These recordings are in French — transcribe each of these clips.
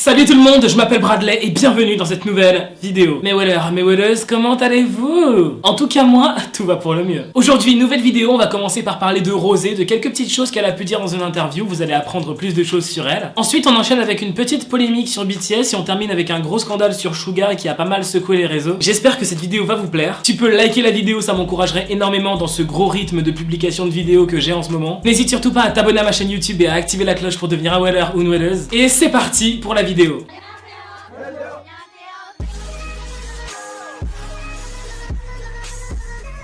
Salut tout le monde, je m'appelle Bradley et bienvenue dans cette nouvelle vidéo. Mes wellers, mes welleuses, comment allez-vous? En tout cas moi, tout va pour le mieux. Aujourd'hui, nouvelle vidéo, on va commencer par parler de Rosé, de quelques petites choses qu'elle a pu dire dans une interview, vous allez apprendre plus de choses sur elle. Ensuite, on enchaîne avec une petite polémique sur BTS et on termine avec un gros scandale sur Suga qui a pas mal secoué les réseaux. J'espère que cette vidéo va vous plaire. Tu peux liker la vidéo, ça m'encouragerait énormément dans ce gros rythme de publication de vidéos que j'ai en ce moment. N'hésite surtout pas à t'abonner à ma chaîne YouTube et à activer la cloche pour devenir un weller ou une welleuse. Et c'est parti pour la vidéo.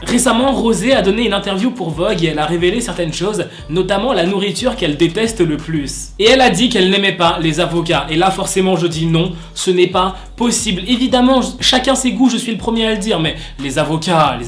Récemment, Rosé a donné une interview pour Vogue et elle a révélé certaines choses, notamment la nourriture qu'elle déteste le plus. Et elle a dit qu'elle n'aimait pas les avocats. Et là, forcément, je dis non, ce n'est pas possible. Évidemment, chacun ses goûts, je suis le premier à le dire, mais les avocats,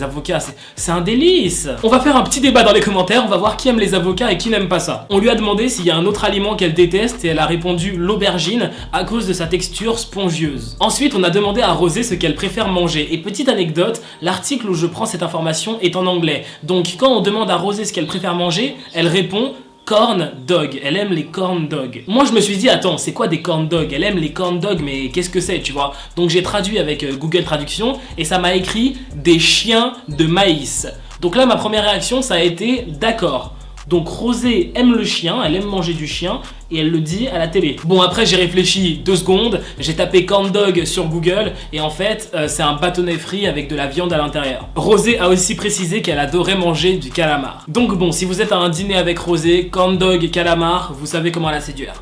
c'est un délice. On va faire un petit débat dans les commentaires, on va voir qui aime les avocats et qui n'aime pas ça. On lui a demandé s'il y a un autre aliment qu'elle déteste et elle a répondu l'aubergine à cause de sa texture spongieuse. Ensuite, on a demandé à Rosé ce qu'elle préfère manger. Et petite anecdote, l'article où je prends cette information est en anglais. Donc quand on demande à Rosé ce qu'elle préfère manger, elle répond corn dog. Elle aime les corn dogs. Moi je me suis dit attends, c'est quoi des corn dogs? Elle aime les corn dogs, mais qu'est-ce que c'est, tu vois? Donc j'ai traduit avec Google Traduction et ça m'a écrit des chiens de maïs. Donc là ma première réaction ça a été d'accord. Donc Rosé aime le chien, elle aime manger du chien et elle le dit à la télé. Bon après j'ai réfléchi 2 secondes, j'ai tapé corn dog sur Google et en fait c'est un bâtonnet frit avec de la viande à l'intérieur. Rosé a aussi précisé qu'elle adorait manger du calamar. Donc bon, si vous êtes à un dîner avec Rosé, corn dog et calamar, vous savez comment la séduire.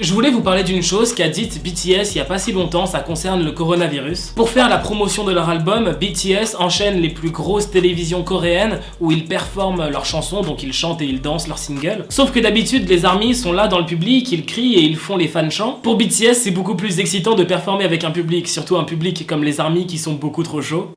Je voulais vous parler d'une chose qu'a dite BTS il y a pas si longtemps, ça concerne le coronavirus. Pour faire la promotion de leur album, BTS enchaîne les plus grosses télévisions coréennes où ils performent leurs chansons, donc ils chantent et ils dansent leurs singles. Sauf que d'habitude les ARMY sont là dans le public, ils crient et ils font les fans chants. Pour BTS c'est beaucoup plus excitant de performer avec un public, surtout un public comme les ARMY qui sont beaucoup trop chauds.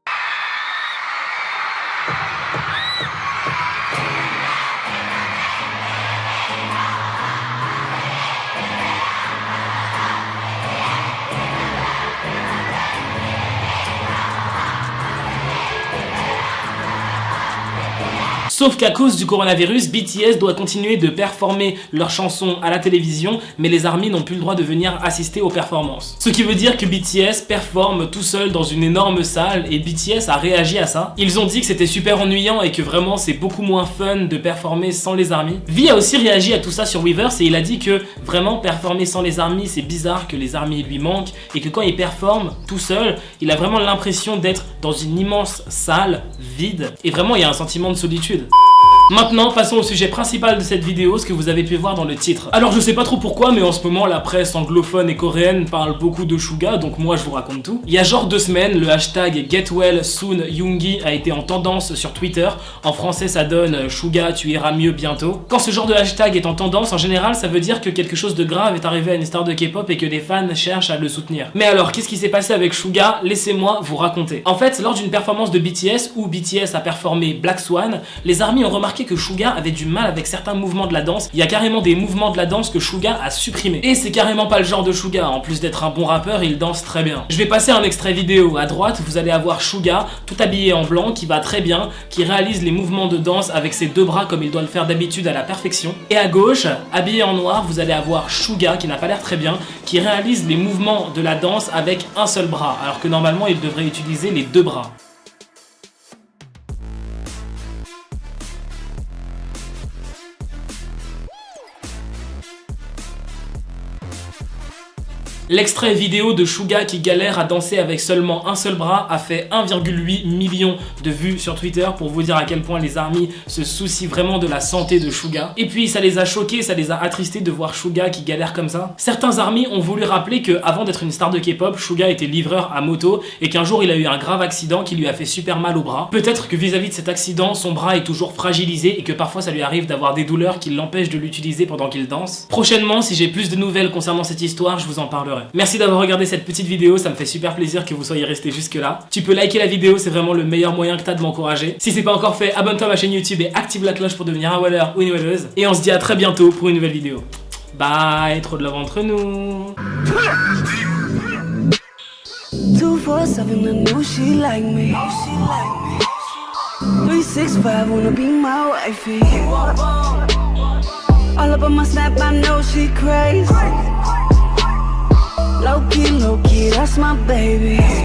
Sauf qu'à cause du coronavirus, BTS doit continuer de performer leurs chansons à la télévision, mais les ARMY n'ont plus le droit de venir assister aux performances. Ce qui veut dire que BTS performe tout seul dans une énorme salle et BTS a réagi à ça. Ils ont dit que c'était super ennuyant et que vraiment c'est beaucoup moins fun de performer sans les ARMY. V a aussi réagi à tout ça sur Weverse et il a dit que vraiment performer sans les ARMY c'est bizarre, que les ARMY lui manquent et que quand il performe tout seul, il a vraiment l'impression d'être dans une immense salle vide et vraiment il y a un sentiment de solitude. Maintenant, passons au sujet principal de cette vidéo, ce que vous avez pu voir dans le titre. Alors je sais pas trop pourquoi, mais en ce moment la presse anglophone et coréenne parle beaucoup de Suga, donc moi je vous raconte tout. Il y a genre 2 semaines, le hashtag GetWellSoonYoongi a été en tendance sur Twitter. En français ça donne Suga tu iras mieux bientôt. Quand ce genre de hashtag est en tendance, en général ça veut dire que quelque chose de grave est arrivé à une star de K-pop et que les fans cherchent à le soutenir. Mais alors qu'est-ce qui s'est passé avec Suga? Laissez-moi vous raconter. En fait, lors d'une performance de BTS où BTS a performé Black Swan, les ARMY ont remarqué que Suga avait du mal avec certains mouvements de la danse. Il y a carrément des mouvements de la danse que Suga a supprimés. Et c'est carrément pas le genre de Suga, en plus d'être un bon rappeur, il danse très bien. Je vais passer un extrait vidéo. À droite, vous allez avoir Suga, tout habillé en blanc, qui va très bien, qui réalise les mouvements de danse avec ses 2 bras comme il doit le faire d'habitude à la perfection. Et à gauche, habillé en noir, vous allez avoir Suga, qui n'a pas l'air très bien, qui réalise les mouvements de la danse avec un seul bras, alors que normalement il devrait utiliser les 2 bras. L'extrait vidéo de Suga qui galère à danser avec seulement un seul bras a fait 1,8 million de vues sur Twitter pour vous dire à quel point les ARMY se soucient vraiment de la santé de Suga. Et puis ça les a choqués, ça les a attristés de voir Suga qui galère comme ça. Certains ARMY ont voulu rappeler que avant d'être une star de K-pop, Suga était livreur à moto et qu'un jour il a eu un grave accident qui lui a fait super mal au bras. Peut-être que vis-à-vis de cet accident, son bras est toujours fragilisé et que parfois ça lui arrive d'avoir des douleurs qui l'empêchent de l'utiliser pendant qu'il danse. Prochainement, si j'ai plus de nouvelles concernant cette histoire, je vous en parlerai. Merci d'avoir regardé cette petite vidéo, ça me fait super plaisir que vous soyez restés jusque là. Tu peux liker la vidéo, c'est vraiment le meilleur moyen que t'as de m'encourager. Si c'est pas encore fait, abonne-toi à ma chaîne YouTube et active la cloche pour devenir un weller ou une welleuse. Et on se dit à très bientôt pour une nouvelle vidéo. Bye, trop de love entre nous. 247, I know she like me. 365, wanna be my wifey. All up on my snap, I know she crazy. low key, that's my baby.